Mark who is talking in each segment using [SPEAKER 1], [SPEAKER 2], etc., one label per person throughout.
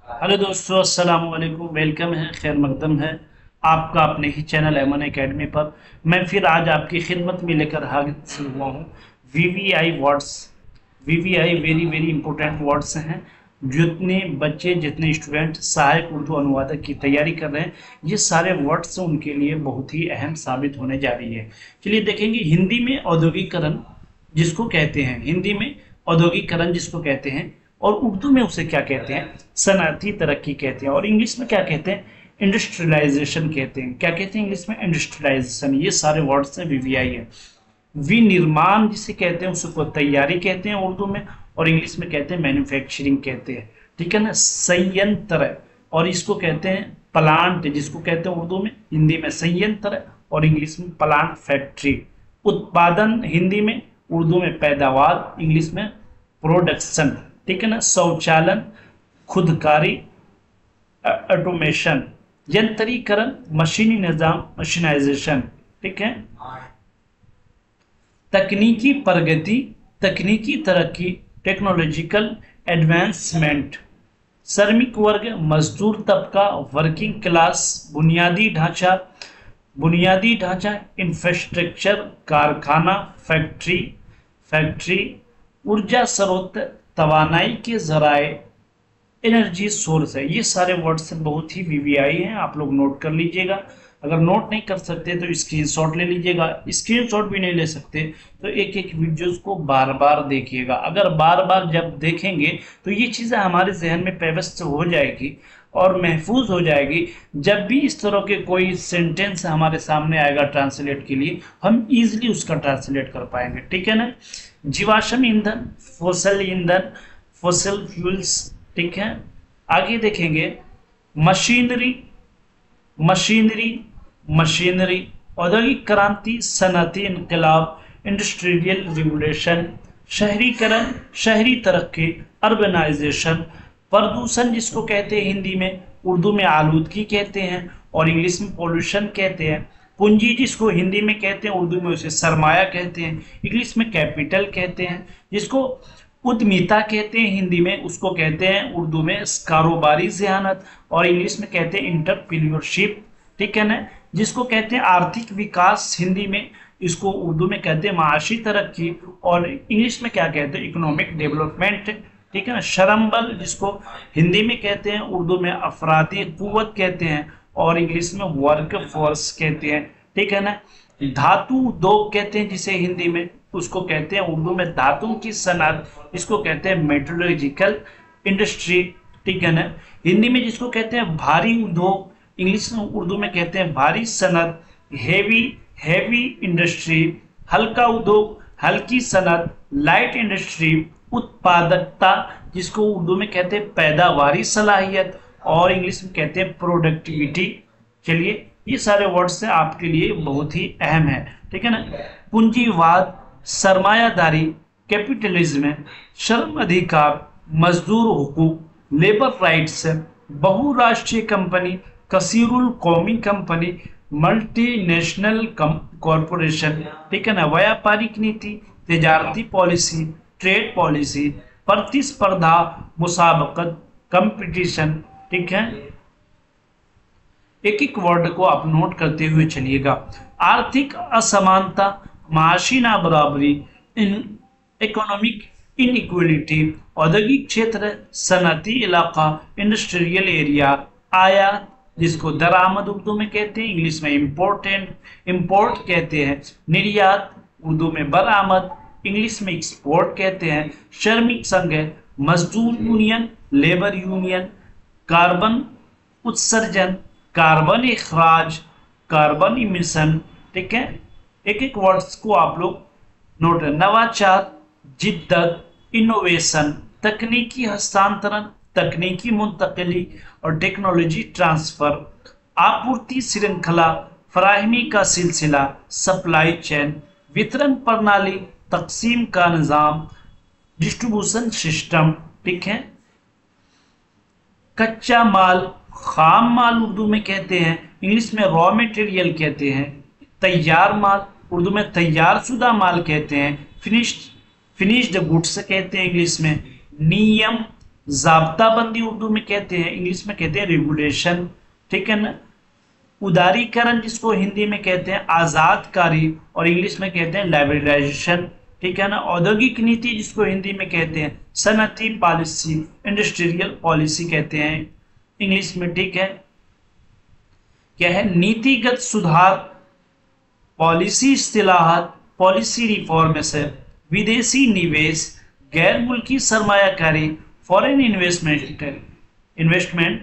[SPEAKER 1] Hello दोस्तों, अस्सलाम वालेकुम। वेलकम है, खैर मकदम है आपका अपने ही चैनल एमन एकेडमी पर। मैं फिर आज आपकी खिदमत में लेकर हाजिर हुआ हूँ। VVI words. VVI very very important words हैं। जितने बच्चे, जितने स्टूडेंट सहायक उर्दू अनुवादक की तैयारी कर रहे हैं, ये सारे वर्ड्स उनके लिए बहुत ही अहम साबित होने जा रही है। चलिए देखेंगे हिंदी में औद्योगिकरण जिसको कहते हैं, हिंदी में औद्योगिकरण जिसको कहते हैं, और उर्दू में उसे क्या कहते हैं, सनअती तरक्की कहते हैं। और इंग्लिश में क्या कहते हैं, इंडस्ट्रियलाइजेशन कहते हैं। क्या कहते हैं इंग्लिश में, इंडस्ट्रियलाइजेशन। ये सारे वर्ड्स हैं, वीवीआई है। विनिर्माण जिसे कहते हैं उसको तैयारी कहते हैं उर्दू में, और इंग्लिश में कहते हैं मैन्युफैक्चरिंग कहते हैं। ठीक है ना। संयंत्र, और इसको कहते हैं प्लांट, जिसको कहते हैं उर्दू में, हिंदी में संयंत्र और इंग्लिश में प्लांट फैक्ट्री। उत्पादन हिंदी में, उर्दू में पैदावार, इंग्लिश में प्रोडक्शन। ठीक है ना। शौचालन, खुदकारी, ऑटोमेशन। यंत्रीकरण, मशीनी निजाम, मशीनाइजेशन। ठीक है। तकनीकी प्रगति, तकनीकी तरक्की, टेक्नोलॉजिकल एडवांसमेंट। श्रमिक वर्ग, मजदूर तबका, वर्किंग क्लास। बुनियादी ढांचा, इंफ्रास्ट्रक्चर, कारखाना, फैक्ट्री। ऊर्जा स्रोत, तवानाई के जराए, एनर्जी सोर्स है। ये सारे वर्ड्स बहुत ही वीवीआई हैं, आप लोग नोट कर लीजिएगा। अगर नोट नहीं कर सकते तो स्क्रीनशॉट ले लीजिएगा। स्क्रीनशॉट भी नहीं ले सकते तो एक एक वीडियोस को बार बार देखिएगा। अगर बार बार जब देखेंगे तो ये चीज़ें हमारे जहन में पेवस्त हो जाएगी और महफूज हो जाएगी। जब भी इस तरह के कोई सेंटेंस हमारे सामने आएगा ट्रांसलेट के लिए, हम इजीली उसका ट्रांसलेट कर पाएंगे। ठीक है ना। जीवाश्म ईंधन, फोसिल फ्यूल्स। ठीक है। आगे देखेंगे मशीनरी, औद्योगिक क्रांति, सनअती इनकलाब, इंडस्ट्रियल रिवोल्यूशन। शहरीकरण, शहरी तरक्की, अर्बनाइजेशन। प्रदूषण जिसको कहते हैं हिंदी में, उर्दू में आलूदगी कहते हैं और इंग्लिश में पोल्यूशन कहते हैं। पूंजी जिसको हिंदी में कहते हैं, उर्दू में उसे सरमाया कहते हैं, इंग्लिश में कैपिटल कहते हैं। जिसको उद्यमिता कहते हैं हिंदी में, उसको कहते हैं उर्दू में कारोबारी ज़हानत और इंग्लिश में कहते हैं इंटरप्रेन्योरशिप। ठीक है ना। जिसको कहते हैं आर्थिक विकास हिंदी में, इसको उर्दू में कहते हैं माशी तरक्की और इंग्लिश में क्या कहते हैं, इकोनॉमिक डेवलपमेंट। ठीक है ना। श्रम बल जिसको हिंदी में कहते हैं, उर्दू में अफरादी कुव्वत कहते हैं और इंग्लिश में वर्क फोर्स कहते हैं। ठीक है ना। धातु उद्योग कहते हैं जिसे हिंदी में, उसको कहते हैं उर्दू में धातु की सनअत, इसको कहते हैं मेटलर्जिकल इंडस्ट्री। ठीक है ना। हिंदी में जिसको कहते हैं भारी उद्योग, इंग्लिश में उर्दू में कहते हैं भारी सनअत, हेवी इंडस्ट्री। हल्का उद्योग, हल्की सनअत, लाइट इंडस्ट्री। उत्पादकता जिसको उर्दू में कहते हैं पैदावारी सलाहियत और इंग्लिश में कहते हैं प्रोडक्टिविटी। चलिए ये सारे वर्ड्स हैं आपके लिए बहुत ही अहम है। ठीक है ना। पूंजीवाद, सरमायादारी, कैपिटलिज्म, श्रम अधिकार, मजदूर हुकूक, लेबर राइट्स, बहुराष्ट्रीय कंपनी, कसीरुल कौमी कंपनी, मल्टीनेशनल कॉरपोरेशन। ठीक है ना। व्यापारिक नीति, तजारती पॉलिसी, ट्रेड पॉलिसी, प्रतिस्पर्धा, मुसाबकत, कंपटीशन। ठीक है। एक एक वर्ड को आप नोट करते हुए चलिएगा। आर्थिक असमानता, माशी ना बराबरी, इकोनॉमिक इनइक्वलिटी, औद्योगिक क्षेत्र, सनअती इलाका, इंडस्ट्रियल एरिया। आयात जिसको दरामद उर्दू में कहते हैं, इंग्लिश में इंपोर्ट कहते हैं। निर्यात उर्दू में बरामद, इंग्लिश में एक्सपोर्ट कहते हैं। श्रमिक संघ, मजदूर यूनियन, लेबर यूनियन। कार्बन उत्सर्जन, कार्बन इखराज, कार्बन इमिशन। ठीक है। एक एक वर्ड्स को आप लोग नोट। नवाचार, जिद्दत, इनोवेशन, तकनीकी हस्तांतरण, तकनीकी मुंतकिली और टेक्नोलॉजी ट्रांसफर। आपूर्ति श्रृंखला, फराहमी का सिलसिला, सप्लाई चेन। वितरण प्रणाली, तकसीम का निज़ाम, डिस्ट्रीब्यूशन सिस्टम। ठीक है। कच्चा माल, खाम माल उर्दू में कहते हैं, इंग्लिश में रॉ मटेरियल कहते हैं। तैयार माल, उर्दू में तैयार शुदा माल कहते हैं। फिनिश्ड गुड्स कहते हैं इंग्लिश में। नियम ज़ाब्ताबंदी उर्दू में कहते हैं, इंग्लिश में कहते हैं रेगुलेशन, ठीक है ना। उदारीकरण जिसको हिंदी में कहते हैं आज़ादकारी और इंग्लिश में कहते हैं लिबरलाइजेशन, ठीक है ना। औद्योगिक नीति जिसको हिंदी में कहते हैं सनती पॉलिसी, इंडस्ट्रियल पॉलिसी कहते हैं इंग्लिश में, ठीक है। क्या है? नीतिगत सुधार, पॉलिसी इस्तिलाहात, पॉलिसी रिफॉर्मेशन, विदेशी निवेश, गैर मुल्की सरमायाकारी, फॉरेन इन्वेस्टमेंट।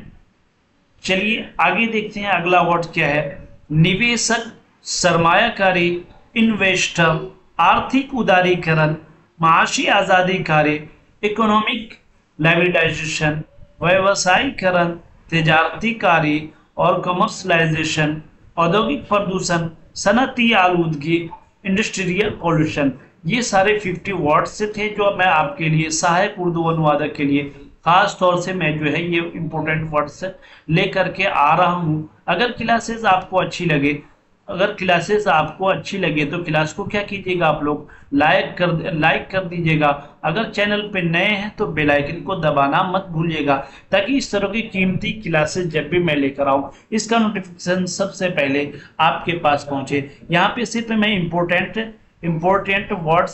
[SPEAKER 1] चलिए आगे देखते हैं अगला वर्ड क्या है। निवेशक, सरमायाकारी, इन्वेस्टर, आर्थिक उदारीकरण, माशी आज़ादी कार्य, इकोनॉमिक लिबरलाइजेशन, व्यवसायीकरण, तजारती कार्य और कमर्शलाइजेशन, औद्योगिक प्रदूषण, सनती आलूदगी, इंडस्ट्रियल पॉल्यूशन। ये सारे 50 वर्ड्स थे जो मैं आपके लिए सहायक उर्दू अनुवादक के लिए खास तौर से मैं जो है ये इंपॉर्टेंट वर्ड्स लेकर के आ रहा हूँ। अगर क्लासेस आपको अच्छी लगे तो क्लास को क्या कीजिएगा, आप लोग लाइक कर दीजिएगा। अगर चैनल पे नए हैं तो बेल आइकन को दबाना मत भूलिएगा, ताकि इस तरह की कीमती क्लासेस जब भी मैं लेकर आऊँ इसका नोटिफिकेशन सबसे पहले आपके पास पहुंचे। यहाँ पे सिर्फ मैं इम्पोर्टेंट वर्ड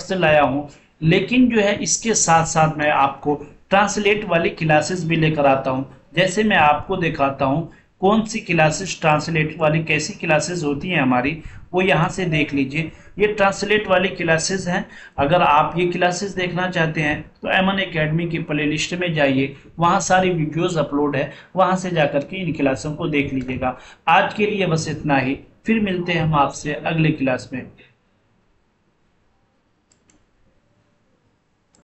[SPEAKER 1] से लाया हूँ, लेकिन जो है इसके साथ साथ मैं आपको ट्रांसलेट वाली क्लासेस भी लेकर आता हूँ। जैसे मैं आपको दिखाता हूँ कौन सी क्लासेस ट्रांसलेट वाली, कैसी क्लासेस होती हैं हमारी, वो यहाँ से देख लीजिए। ये ट्रांसलेट वाली क्लासेस हैं। अगर आप ये क्लासेस देखना चाहते हैं तो एमन एकेडमी की प्लेलिस्ट में जाइए, वहाँ सारी वीडियोस अपलोड है, वहाँ से जाकर के इन क्लासों को देख लीजिएगा। आज के लिए बस इतना ही, फिर मिलते हैं हम आपसे अगले क्लास में।